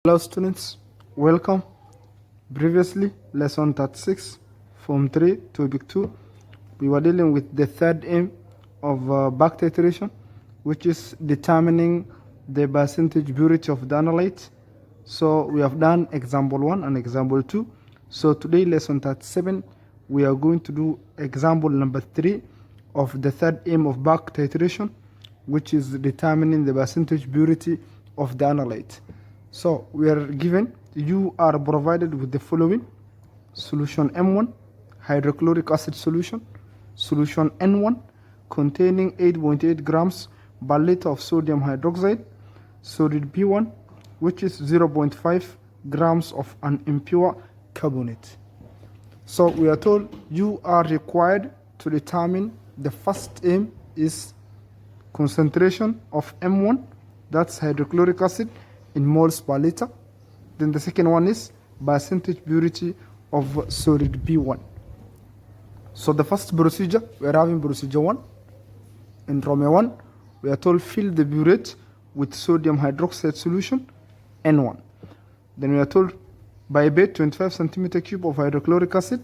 Hello students, welcome. Previously, lesson 36, form 3, topic 2, we were dealing with the third aim of back titration, which is determining the percentage purity of the analyte. So we have done example 1 and example 2. So today, lesson 37, we are going to do example number 3 of the third aim of back titration, which is determining the percentage purity of the analyte. So we are given, you are provided with the following: solution M1, hydrochloric acid solution; solution N1, containing 8.8 grams per liter of sodium hydroxide; solid B1, which is 0.5 grams of an impure carbonate. So we are told you are required to determine the first aim is concentration of M1, that's hydrochloric acid, in moles per liter. Then the second one is percentage purity of solid B1. So the first procedure, we are having procedure 1. In Romeo 1, we are told fill the burette with sodium hydroxide solution N1. Then we are told bibate 25 centimeter cube of hydrochloric acid,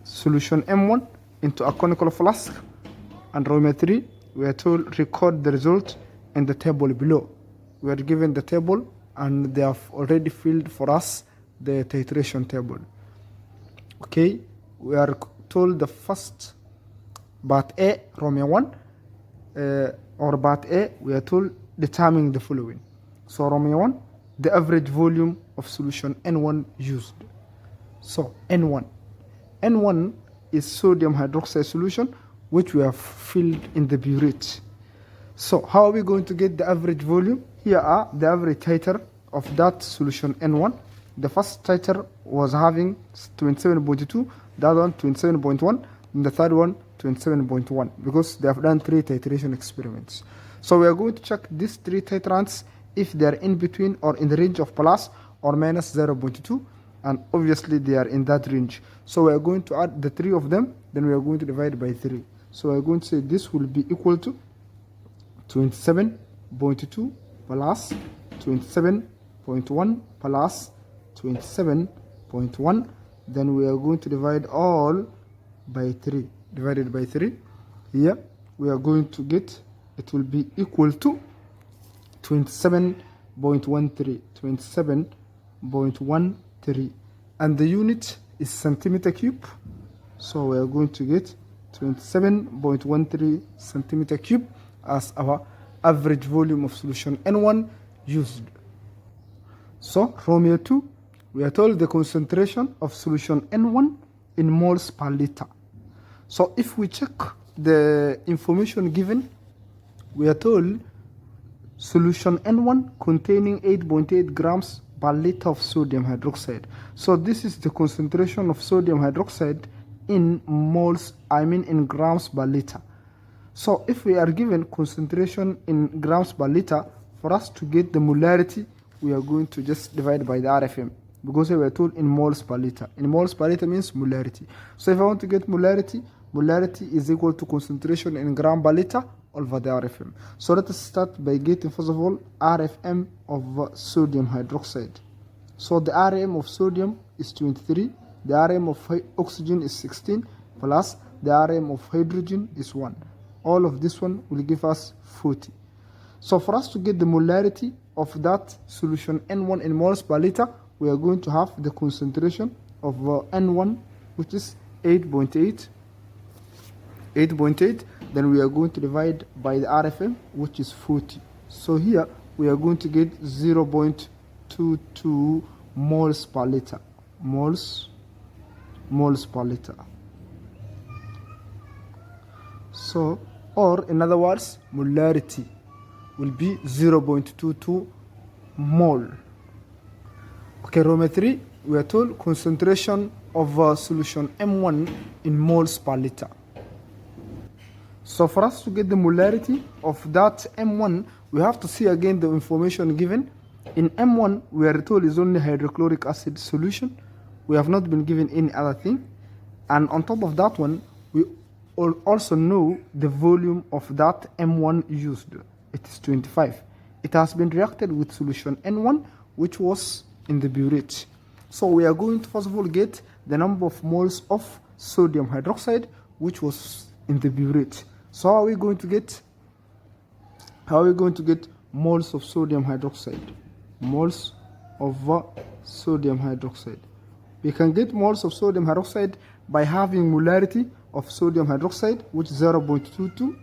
solution M1, into a conical flask. And Romeo 3, we are told record the result in the table below. We are given the table and they have already filled for us the titration table. Okay, we are told the first part A, Romeo 1, or part A, we are told determining the following. So Romeo 1, the average volume of solution N1 used. So N1 is sodium hydroxide solution, which we have filled in the burette. So how are we going to get the average volume? Here are the average titer of that solution N1. The first titer was having 27.2, the other one 27.1, and the third one 27.1, because they have done 3 titration experiments. So we are going to check these 3 titrants if they are in between or in the range of plus or minus 0.2, and obviously they are in that range. So we are going to add the 3 of them, then we are going to divide by 3. So we are going to say this will be equal to 27.2 plus 27.1 plus 27.1. Then we are going to divide all by 3. Divided by 3. Here we are going to get, it will be equal to 27.13. 27.13. And the unit is centimeter cube. So we are going to get 27.13 centimeter cube as our average volume of solution N1 used. So Romeo 2, we are told the concentration of solution N1 in moles per liter. So if we check the information given, we are told solution N1 containing 8.8 grams per liter of sodium hydroxide. So this is the concentration of sodium hydroxide in moles, in grams per liter. So if we are given concentration in grams per liter, for us to get the molarity, we are going to just divide by the RFM, because we are told in moles per liter. In moles per liter means molarity. So if I want to get molarity, molarity is equal to concentration in gram per liter over the RFM. So let us start by getting, first of all, RFM of sodium hydroxide. So the RM of sodium is 23, the RM of oxygen is 16, plus the RM of hydrogen is 1. All of this one will give us 40. So for us to get the molarity of that solution N1 in moles per liter, we are going to have the concentration of N1, which is 8.8. Then we are going to divide by the RFM, which is 40. So here we are going to get 0.22 moles per liter. Moles per liter. So, or in other words, molarity will be 0.22 mole. Okay, Romeo 3, we are told concentration of solution M1 in moles per liter. So for us to get the molarity of that M1, we have to see again the information given. In M1, we are told is only hydrochloric acid solution. We have not been given any other thing. And on top of that one, we also know the volume of that M1 used. It is 25. It has been reacted with solution N1, which was in the burette. So we are going to first of all get the number of moles of sodium hydroxide which was in the burette. So how are we going to get moles of sodium hydroxide? Moles of sodium hydroxide. We can get moles of sodium hydroxide by having molarity of sodium hydroxide, which is 0.22,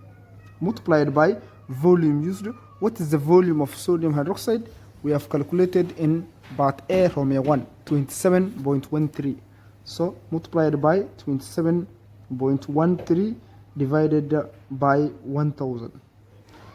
multiplied by volume used. What is the volume of sodium hydroxide? We have calculated in part A, Romeo 1, 27.13. So multiplied by 27.13 divided by 1000.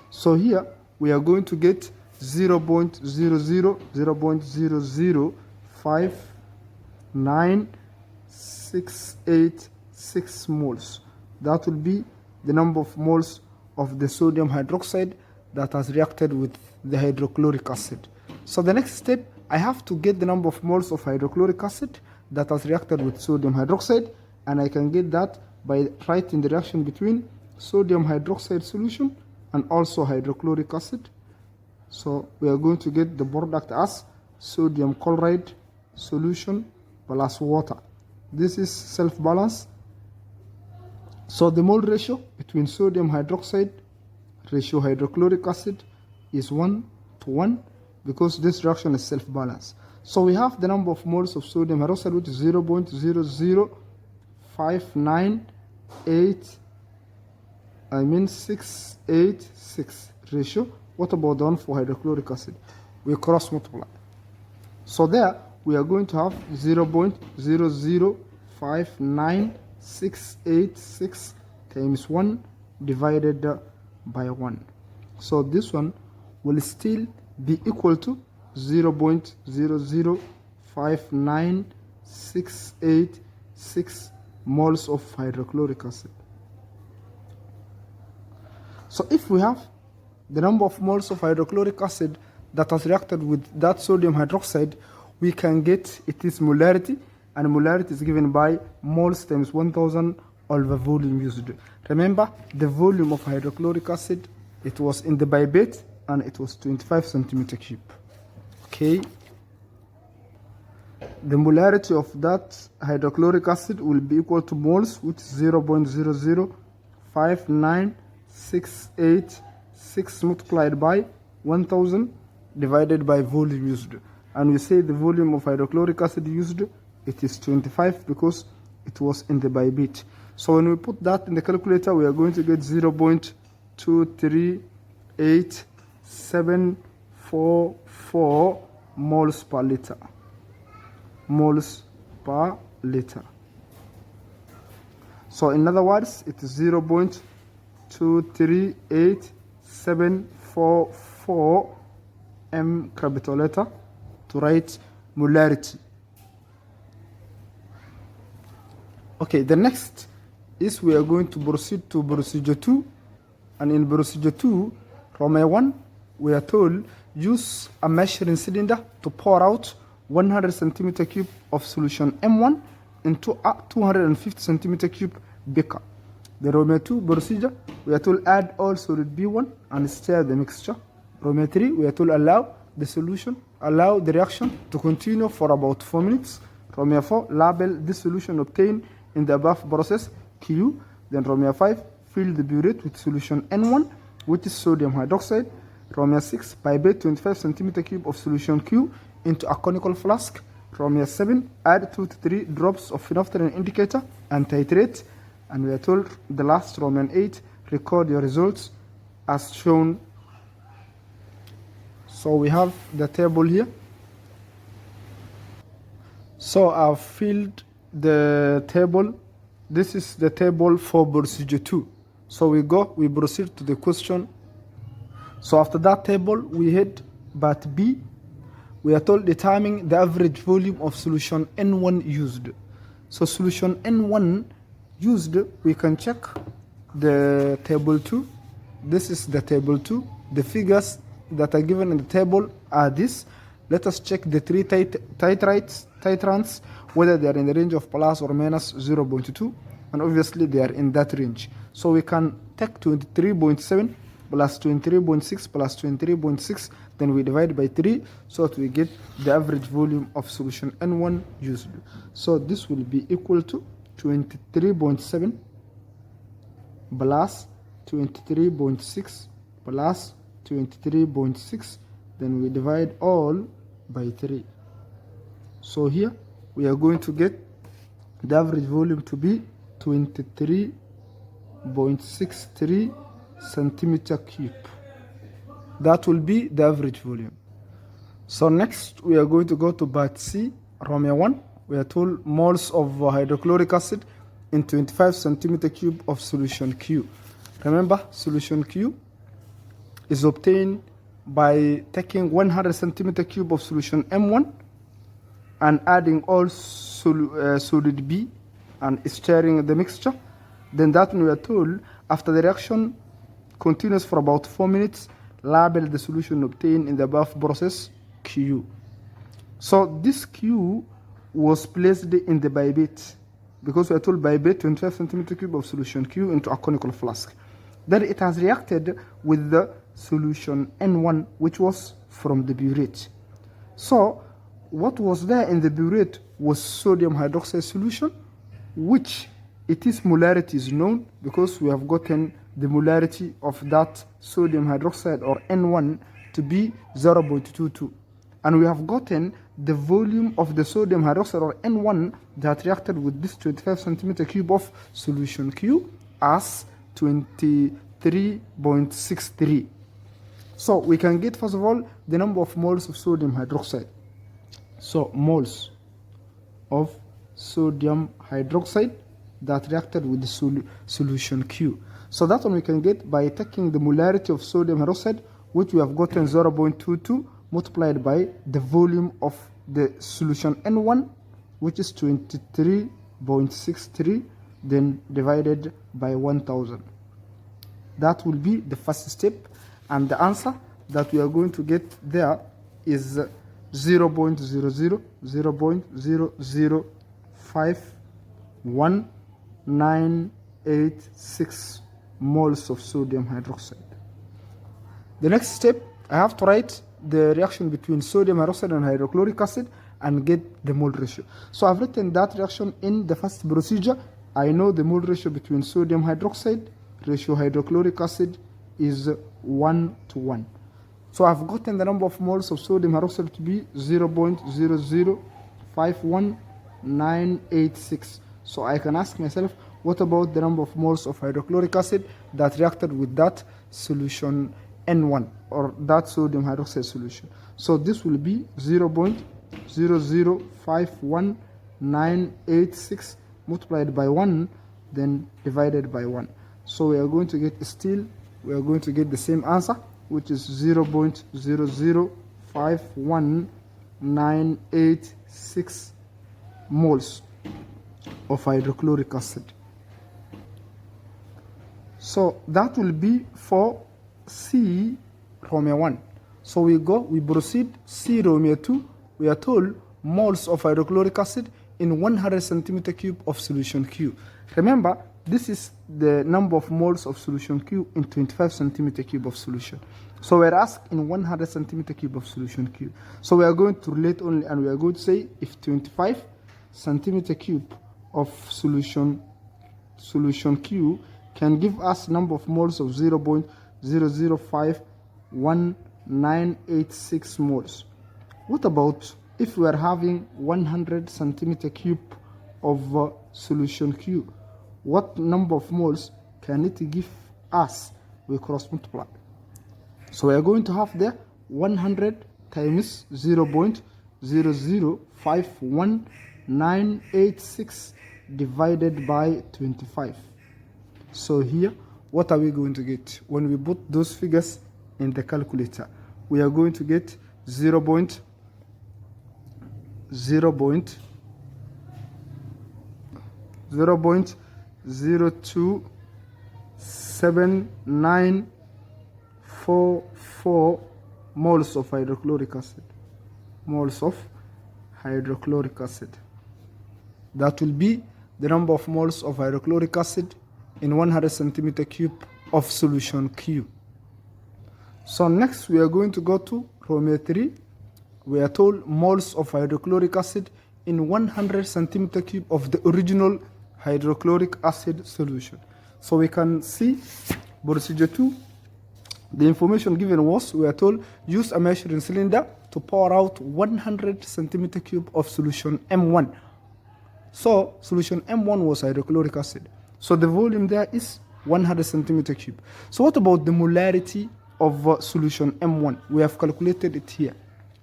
So here we are going to get 0.00059686 moles. That will be the number of moles of the sodium hydroxide that has reacted with the hydrochloric acid. So the next step, I have to get the number of moles of hydrochloric acid that has reacted with sodium hydroxide, and I can get that by writing the reaction between sodium hydroxide solution and also hydrochloric acid. So we are going to get the product as sodium chloride solution plus water. This is self-balance. So the mole ratio between sodium hydroxide ratio hydrochloric acid is 1:1 because this reaction is self-balanced. So we have the number of moles of sodium hydroxide, which is 0.0059686 ratio. What about the one for hydrochloric acid? We cross multiply. So there we are going to have 0.0059686 times 1 divided by 1. So this one will still be equal to 0.0059686 moles of hydrochloric acid. So if we have the number of moles of hydrochloric acid that has reacted with that sodium hydroxide, we can get its molarity, and molarity is given by moles times 1000 over volume used. Remember, the volume of hydrochloric acid, it was in the pipette and it was 25 centimeter cube. Okay. The molarity of that hydrochloric acid will be equal to moles, which is 0.0059686 multiplied by 1000 divided by volume used. And we say the volume of hydrochloric acid used, it is 25 because it was in the pipette. So when we put that in the calculator, we are going to get 0.238744 moles per liter. Moles per liter. So in other words, it is 0.238744 m capital letter to write molarity. Okay, the next is we are going to proceed to procedure 2, and in procedure 2, Romeo 1, we are told use a measuring cylinder to pour out 100 centimeter cube of solution M1 into a 250 centimeter cube beaker. The Romeo 2 procedure, we are told add all solid B1 and stir the mixture. Romeo 3, we are told allow the reaction to continue for about 4 minutes. Romeo 4, label this solution obtained in the above process Q. Then Romeo 5, fill the burette with solution N1, which is sodium hydroxide. Romeo 6, pipette 25 centimeter cube of solution Q into a conical flask. Romeo 7, add 2 to 3 drops of phenolphthalein indicator and titrate. And we are told the last Romeo 8, record your results as shown. So we have the table here. So I've filled the table. This is the table for procedure 2. So we proceed to the question. So after that table, we hit part B. We are told determine the average volume of solution N1 used. So solution N1 used, we can check the table 2. This is the table 2. The figures that are given in the table are this. Let us check the 3 titrants, whether they are in the range of plus or minus 0.2, and obviously they are in that range. So we can take 23.7 plus 23.6 plus 23.6 then we divide by 3 so that we get the average volume of solution N1 used. So this will be equal to 23.7 plus 23.6 plus 23.6, then we divide all by 3. So here we are going to get the average volume to be 23.63 centimeter cube. That will be the average volume. So next we are going to go to part C, Romeo 1. We are told moles of hydrochloric acid in 25 centimeter cube of solution Q. Remember, solution Q is obtained by taking 100 centimeter cube of solution M1 and adding all solid B and stirring the mixture. Then that one we are told, after the reaction continues for about 4 minutes, label the solution obtained in the above process Q. So this Q was placed in the bipette, because we are told bipette 25 centimeter cube of solution Q into a conical flask. Then it has reacted with the solution N1, which was from the burette. So what was there in the burette was sodium hydroxide solution, which its molarity is known because we have gotten the molarity of that sodium hydroxide, or N1, to be 0.22. And we have gotten the volume of the sodium hydroxide, or N1, that reacted with this 25 centimeter cube of solution Q as 23.63. So we can get, first of all, the number of moles of sodium hydroxide. So moles of sodium hydroxide that reacted with the solution Q. So that one we can get by taking the molarity of sodium hydroxide, which we have gotten 0.22, multiplied by the volume of the solution N1, which is 23.63, then divided by 1000. That will be the first step, and the answer that we are going to get there is 0.00051986 moles of sodium hydroxide. The next step, I have to write the reaction between sodium hydroxide and hydrochloric acid and get the mole ratio. So I've written that reaction in the first procedure. I know the mole ratio between sodium hydroxide ratio hydrochloric acid is 1:1. So I've gotten the number of moles of sodium hydroxide to be 0.0051986. So I can ask myself, what about the number of moles of hydrochloric acid that reacted with that solution N1, or that sodium hydroxide solution? So this will be 0.0051986 multiplied by 1, then divided by 1. So we are going to get the same answer, which is 0.0051986 moles of hydrochloric acid. So that will be for C Romeo 1. So we proceed C Romeo 2. We are told moles of hydrochloric acid in 100 centimeter cube of solution Q. Remember, this is the number of moles of solution Q in 25 centimeter cube of solution. So we're asked in 100 centimeter cube of solution Q. So we are going to relate only, and we are going to say if 25 centimeter cube of solution Q can give us number of moles of 0.00511986 moles. What about if we are having 100 centimeter cube of solution Q? What number of moles can it give us? We cross multiply. So we are going to have there 100 times 0.0051986 divided by 25. So here, what are we going to get? When we put those figures in the calculator, we are going to get 0.027944 moles of hydrochloric acid. Moles of hydrochloric acid. That will be the number of moles of hydrochloric acid in 100 centimeter cube of solution Q. So next we are going to go to Romeo 3, we are told moles of hydrochloric acid in 100 centimeter cube of the original hydrochloric acid solution. So we can see procedure 2, the information given was, we are told, use a measuring cylinder to pour out 100 centimeter cube of solution M1. So solution M1 was hydrochloric acid. So the volume there is 100 centimeter cube. So what about the molarity of solution M1? We have calculated it here.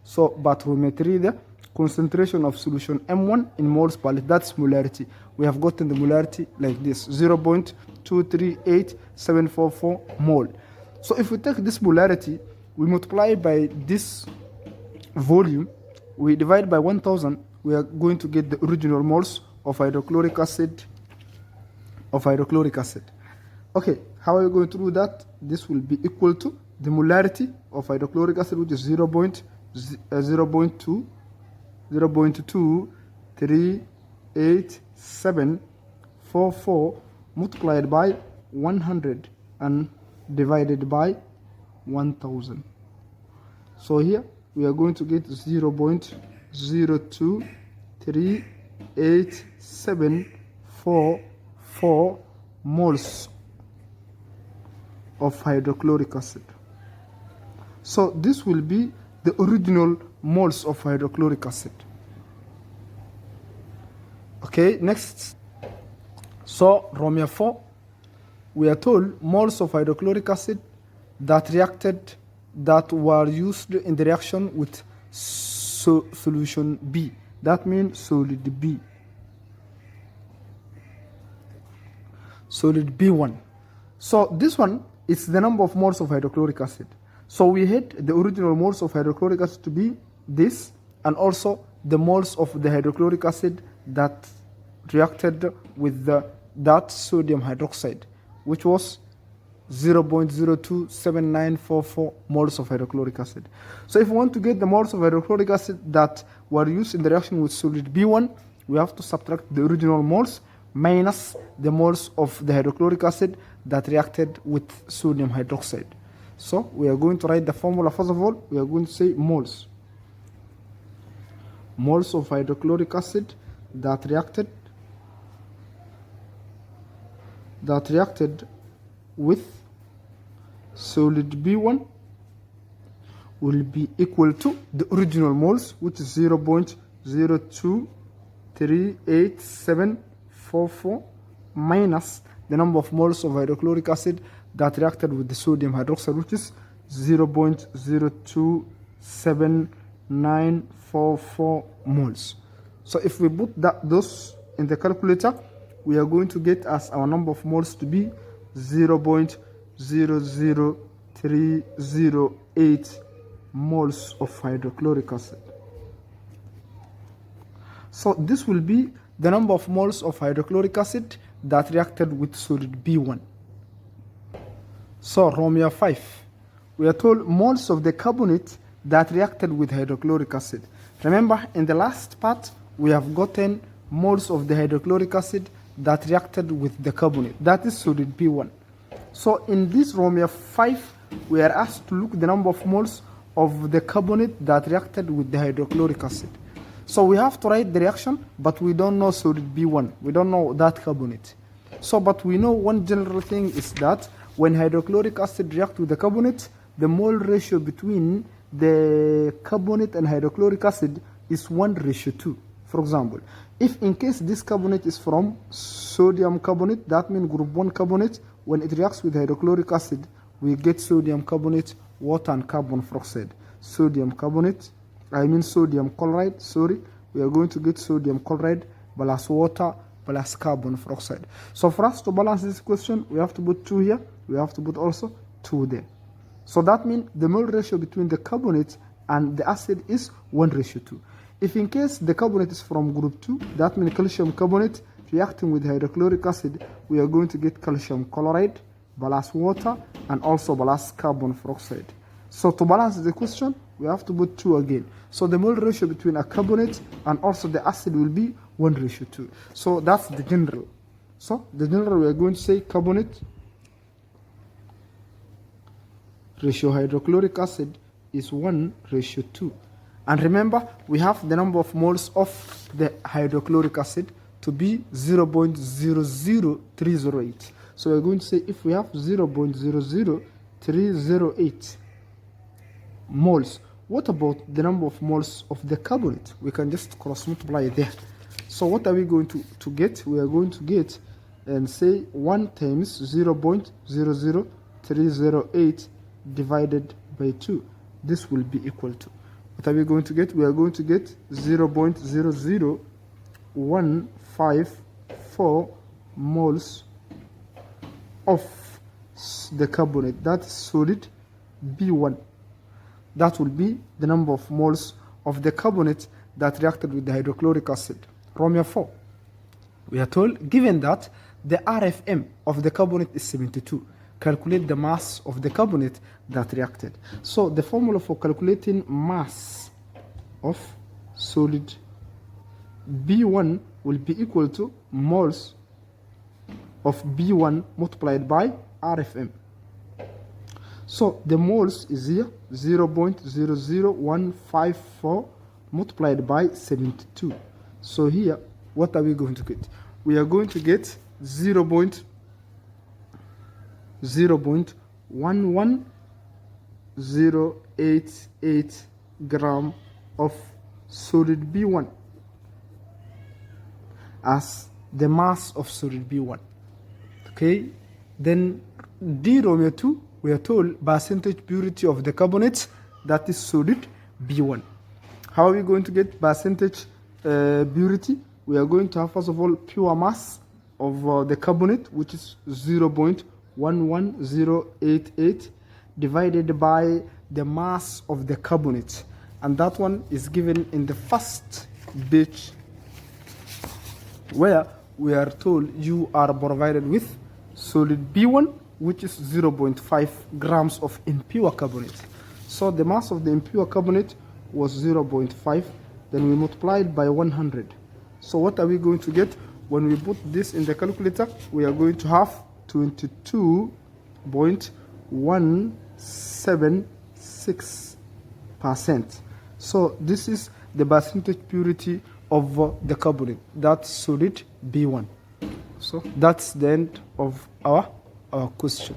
So barometry, the concentration of solution M1 in moles per liter, that's molarity. We have gotten the molarity like this, 0.238744 mole. So if we take this molarity, we multiply by this volume, we divide by 1000, we are going to get the original moles of hydrochloric acid. Okay, how are we going to do that? This will be equal to the molarity of hydrochloric acid, which is 0.238744 multiplied by 100 and divided by 1000. So here we are going to get 0.0238744 moles of hydrochloric acid. So this will be the original moles of hydrochloric acid. Okay, next. So Romeo 4, we are told moles of hydrochloric acid that were used in the reaction with solution B. That means solid B. Solid B1. So this one is the number of moles of hydrochloric acid. So we had the original moles of hydrochloric acid to be this, and also the moles of the hydrochloric acid that reacted with that sodium hydroxide, which was 0.027944 moles of hydrochloric acid. So if we want to get the moles of hydrochloric acid that were used in the reaction with solid B1, we have to subtract the original moles minus the moles of the hydrochloric acid that reacted with sodium hydroxide. So we are going to write the formula. First of all, we are going to say moles. Moles of hydrochloric acid that reacted with solid B1 will be equal to the original moles, which is 0.0238744 minus the number of moles of hydrochloric acid that reacted with the sodium hydroxide, which is 0.027944 moles. So if we put those in the calculator, we are going to get as our number of moles to be 0.00308 moles of hydrochloric acid. So this will be the number of moles of hydrochloric acid that reacted with solid B1. So Romeo 5, we are told moles of the carbonate that reacted with hydrochloric acid. Remember, in the last part, we have gotten moles of the hydrochloric acid that reacted with the carbonate. That is solid B1. So in this Romeo 5, we are asked to look the number of moles of the carbonate that reacted with the hydrochloric acid. So we have to write the reaction, but we don't know solid B1. We don't know that carbonate. So, but we know one general thing is that when hydrochloric acid reacts with the carbonate, the mole ratio between the carbonate and hydrochloric acid is 1:2. For example, if in case this carbonate is from sodium carbonate, that means group 1 carbonate, when it reacts with hydrochloric acid, we get sodium carbonate, water and carbon dioxide. Sodium carbonate, sodium chloride, we are going to get sodium chloride plus water plus carbon dioxide. So for us to balance this question, we have to put 2 here, we have to put also 2 there. So that means the mole ratio between the carbonate and the acid is 1:2. If in case the carbonate is from group 2, that means calcium carbonate reacting with hydrochloric acid, we are going to get calcium chloride plus water and also plus carbon dioxide. So to balance the question, we have to put 2 again. So the mole ratio between a carbonate and also the acid will be 1:2. So that's the general. So the general, we are going to say carbonate ratio hydrochloric acid is 1:2. And remember, we have the number of moles of the hydrochloric acid to be 0.00308. So we're going to say if we have 0.00308 moles, what about the number of moles of the carbonate? We can just cross multiply there. So what are we going to get? We are going to get and say 1 times 0.00308 divided by 2. This will be equal to, what are we going to get? We are going to get 0.00154 moles of the carbonate, that is solid B1. That will be the number of moles of the carbonate that reacted with the hydrochloric acid. Romeo 4. We are told, given that the RFM of the carbonate is 72, calculate the mass of the carbonate that reacted. So the formula for calculating mass of solid B1 will be equal to moles of B1 multiplied by RFM. So the moles is here 0.00154 multiplied by 72. So here, what are we going to get? We are going to get 0.11088 gram of solid B1 as the mass of solid B1. Okay, then D Romeo 2, we are told percentage purity of the carbonates, that is solid B1. How are we going to get percentage purity? We are going to have, first of all, pure mass of the carbonate, which is 0.11088 divided by the mass of the carbonate, and that one is given in the first batch, where we are told you are provided with solid B1, which is 0.5 grams of impure carbonate. So the mass of the impure carbonate was 0.5, then we multiplied by 100. So what are we going to get? When we put this in the calculator, we are going to have 22.176%. So this is the percentage purity of the carbonate, that's solid B1. So that's the end of our question.